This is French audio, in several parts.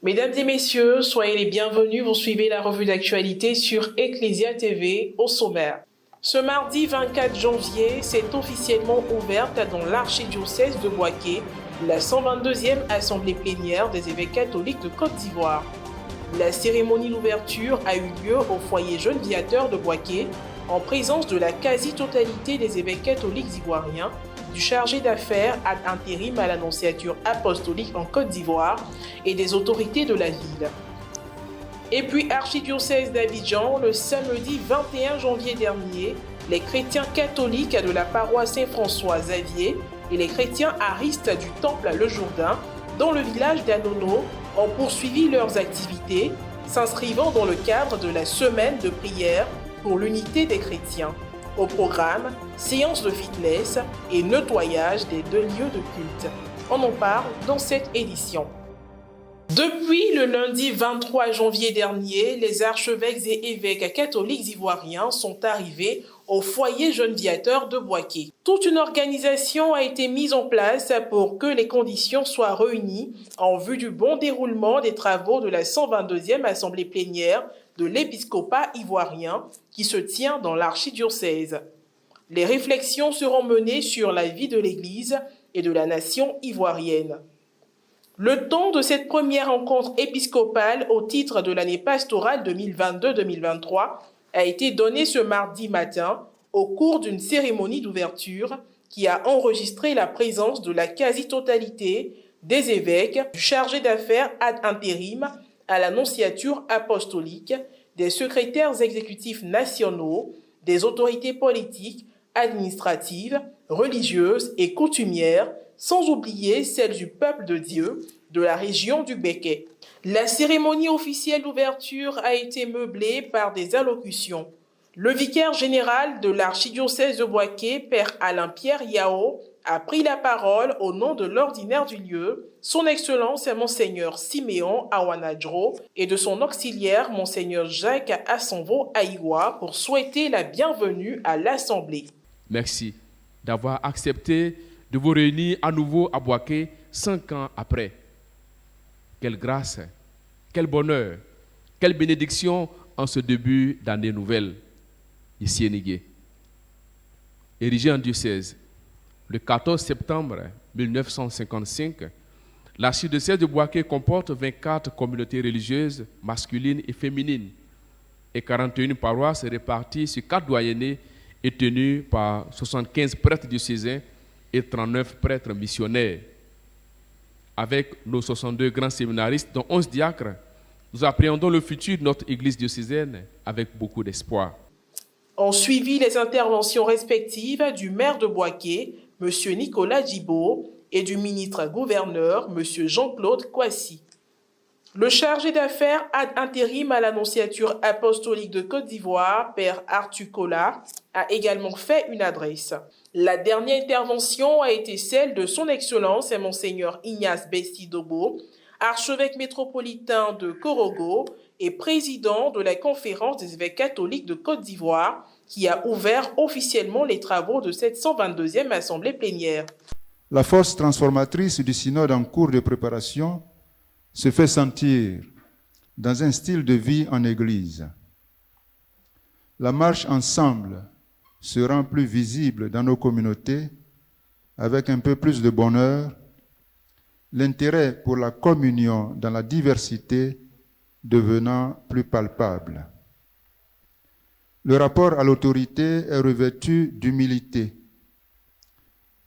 Mesdames et messieurs, soyez les bienvenus, vous suivez la revue d'actualité sur Ecclesia TV au sommaire. Ce mardi 24 janvier, s'est officiellement ouverte dans l'archidiocèse de Bouaké la 122e assemblée plénière des évêques catholiques de Côte d'Ivoire. La cérémonie d'ouverture a eu lieu au foyer Jeune Viateur de Bouaké en présence de la quasi-totalité des évêques catholiques ivoiriens, du chargé d'affaires ad intérim à l'annonciature apostolique en Côte d'Ivoire et des autorités de la ville. Et puis, archidiocèse d'Abidjan, le samedi 21 janvier dernier, les chrétiens catholiques de la paroisse Saint-François-Xavier et les chrétiens aristes du temple Le Jourdain, dans le village d'Anono, ont poursuivi leurs activités, s'inscrivant dans le cadre de la semaine de prière pour l'unité des chrétiens. Au programme, séance de fitness et nettoyage des 2 lieux de culte. On en parle dans cette édition. Depuis le lundi 23 janvier dernier, les archevêques et évêques catholiques ivoiriens sont arrivés au foyer Jeune Viateur de Bouaké. Toute une organisation a été mise en place pour que les conditions soient réunies en vue du bon déroulement des travaux de la 122e assemblée plénière de l'épiscopat ivoirien qui se tient dans l'archidiocèse. Les réflexions seront menées sur la vie de l'Église et de la nation ivoirienne. Le temps de cette première rencontre épiscopale au titre de l'année pastorale 2022-2023 a été donné ce mardi matin au cours d'une cérémonie d'ouverture qui a enregistré la présence de la quasi-totalité des évêques, du chargé d'affaires ad intérim à l'annonciature apostolique, des secrétaires exécutifs nationaux, des autorités politiques, administratives, religieuses et coutumières, sans oublier celles du peuple de Dieu de la région du Béquet. La cérémonie officielle d'ouverture a été meublée par des allocutions. Le vicaire général de l'archidiocèse de Bouaké, Père Alain-Pierre Yao, a pris la parole au nom de l'ordinaire du lieu, son Excellence Monseigneur Siméon Awanadjro et de son auxiliaire Monseigneur Jacques Assanvo Aïwa pour souhaiter la bienvenue à l'Assemblée. Merci d'avoir accepté de vous réunir à nouveau à Bouaké 5 ans après. Quelle grâce, quel bonheur, quelle bénédiction en ce début d'année nouvelle, ici à Nigué. Érigé en diocèse, le 14 septembre 1955, l'archidiocèse de Bouaké comporte 24 communautés religieuses masculines et féminines et 41 paroisses réparties sur 4 doyennés et tenues par 75 prêtres diocésains et 39 prêtres missionnaires. Avec nos 62 grands séminaristes, dont 11 diacres, nous appréhendons le futur de notre église diocésaine avec beaucoup d'espoir. Ont suivi les interventions respectives du maire de Bouaké, M. Nicolas Djibo, et du ministre-gouverneur, M. Jean-Claude Kouassi. Le chargé d'affaires ad intérim à l'annonciature apostolique de Côte d'Ivoire, Père Arthur Kola, a également fait une adresse. La dernière intervention a été celle de son Excellence Monseigneur Ignace Besti-Dobo, archevêque métropolitain de Korogo et président de la conférence des évêques catholiques de Côte d'Ivoire, qui a ouvert officiellement les travaux de cette 122e assemblée plénière. La force transformatrice du synode en cours de préparation se fait sentir dans un style de vie en Église. La marche ensemble se rend plus visible dans nos communautés avec un peu plus de bonheur, l'intérêt pour la communion dans la diversité devenant plus palpable. Le rapport à l'autorité est revêtu d'humilité.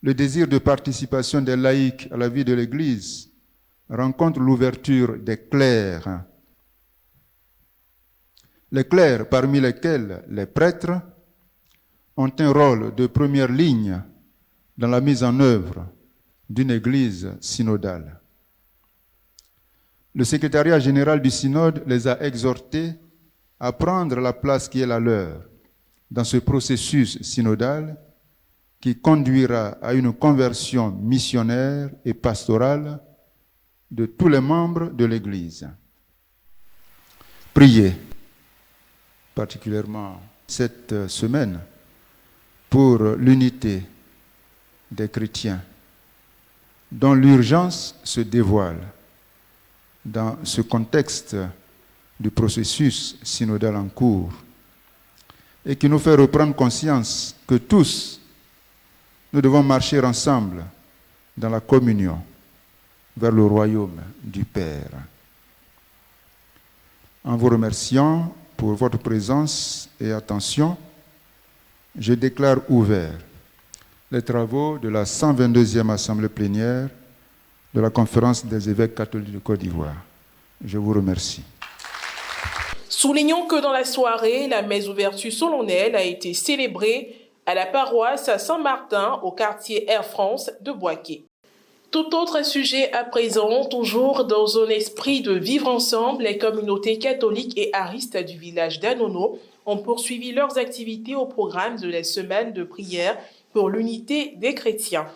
Le désir de participation des laïcs à la vie de l'Église rencontre l'ouverture des clercs. Les clercs, parmi lesquels les prêtres, ont un rôle de première ligne dans la mise en œuvre d'une Église synodale. Le secrétariat général du synode les a exhortés à prendre la place qui est la leur dans ce processus synodal qui conduira à une conversion missionnaire et pastorale de tous les membres de l'Église. Priez, particulièrement cette semaine, pour l'unité des chrétiens, dont l'urgence se dévoile dans ce contexte du processus synodal en cours et qui nous fait reprendre conscience que tous, nous devons marcher ensemble dans la communion vers le royaume du Père. En vous remerciant pour votre présence et attention, je déclare ouverts les travaux de la 122e Assemblée plénière de la Conférence des évêques catholiques de Côte d'Ivoire. Je vous remercie. Soulignons que dans la soirée, la messe d'ouverture solennelle a été célébrée à la paroisse Saint-Martin au quartier Air France de Boaké. Tout autre sujet à présent, toujours dans un esprit de vivre ensemble, les communautés catholiques et aristes du village d'Anono ont poursuivi leurs activités au programme de la semaine de prière pour l'unité des chrétiens.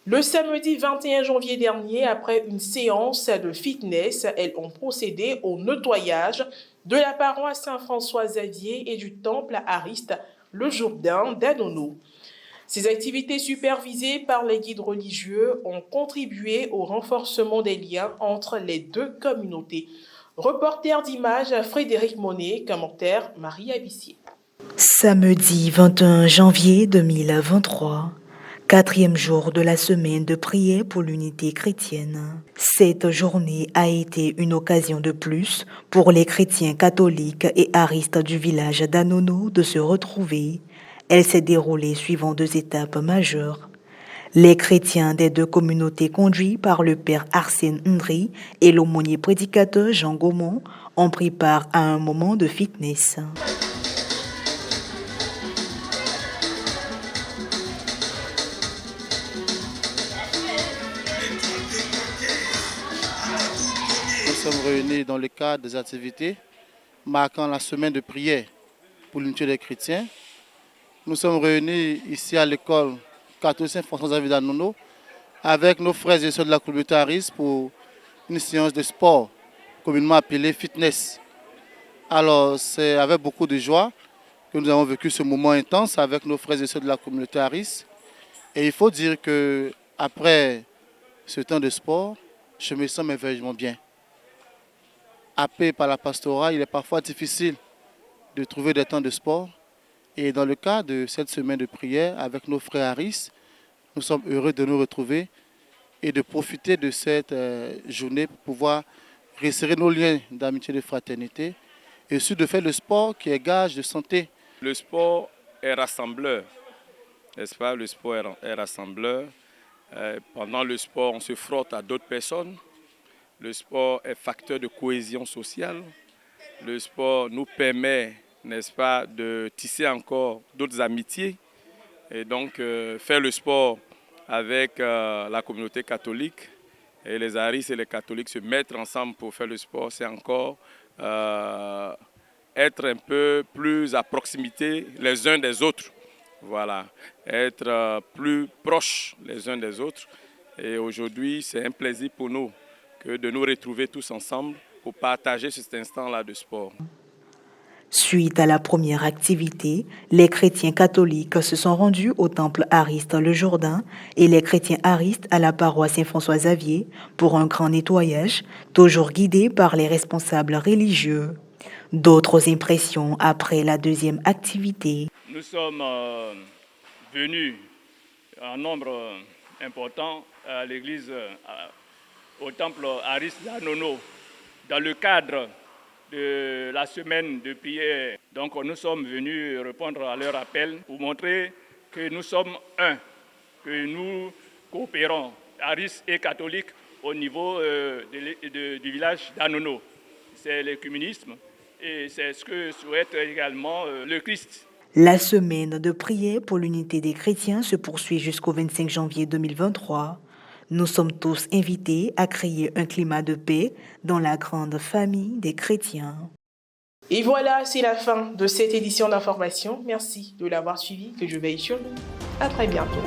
Le samedi 21 janvier dernier, après une séance de fitness, elles ont procédé au nettoyage de la paroisse Saint-François-Xavier et du temple ariste Le Jourdain d'Anono. Ces activités supervisées par les guides religieux ont contribué au renforcement des liens entre les deux communautés. Reporter d'images Frédéric Monet, commentaire Marie Abissier. Samedi 21 janvier 2023, 4e jour de la semaine de prière pour l'unité chrétienne. Cette journée a été une occasion de plus pour les chrétiens catholiques et aristes du village d'Anono de se retrouver. Elle s'est déroulée suivant 2 étapes majeures. Les chrétiens des 2 communautés conduits par le père Arsène Ndri et l'aumônier prédicateur Jean Gaumont ont pris part à un moment de fitness. Nous sommes réunis dans le cadre des activités marquant la semaine de prière pour l'unité des chrétiens. Nous sommes réunis ici à l'école catholique Saint-François-Xavier d'Anono avec nos frères et sœurs de la communauté ariste pour une séance de sport communément appelée fitness. Alors c'est avec beaucoup de joie que nous avons vécu ce moment intense avec nos frères et sœurs de la communauté ariste. Et il faut dire qu'après ce temps de sport, je me sens merveilleusement bien. Happé par la pastorale, il est parfois difficile de trouver des temps de sport. Et dans le cadre de cette semaine de prière avec nos frères aristes, nous sommes heureux de nous retrouver et de profiter de cette journée pour pouvoir resserrer nos liens d'amitié et de fraternité et aussi de faire le sport qui est gage de santé. Le sport est rassembleur, n'est-ce pas? Le sport est rassembleur. Pendant le sport, on se frotte à d'autres personnes. Le sport est facteur de cohésion sociale. Le sport nous permet, n'est-ce pas, de tisser encore d'autres amitiés. Et donc, faire le sport avec la communauté catholique et les aristes et les catholiques se mettre ensemble pour faire le sport, c'est encore être un peu plus à proximité les uns des autres. Voilà, être plus proches les uns des autres. Et aujourd'hui, c'est un plaisir pour nous que de nous retrouver tous ensemble pour partager cet instant-là de sport. Suite à la première activité, les chrétiens catholiques se sont rendus au temple ariste Le Jourdain et les chrétiens aristes à la paroisse Saint-François-Xavier pour un grand nettoyage, toujours guidés par les responsables religieux. D'autres impressions après la deuxième activité. Nous sommes venus en nombre important à l'église, au temple ariste d'Anono, dans le cadre de la semaine de prière. Donc nous sommes venus répondre à leur appel pour montrer que nous sommes un, que nous coopérons, aristes et catholiques, au niveau du village d'Anono. C'est l'écuménisme et c'est ce que souhaite également le Christ. La semaine de prière pour l'unité des chrétiens se poursuit jusqu'au 25 janvier 2023. Nous sommes tous invités à créer un climat de paix dans la grande famille des chrétiens. Et voilà, c'est la fin de cette édition d'information. Merci de l'avoir suivi, que je veille sur nous. À très bientôt.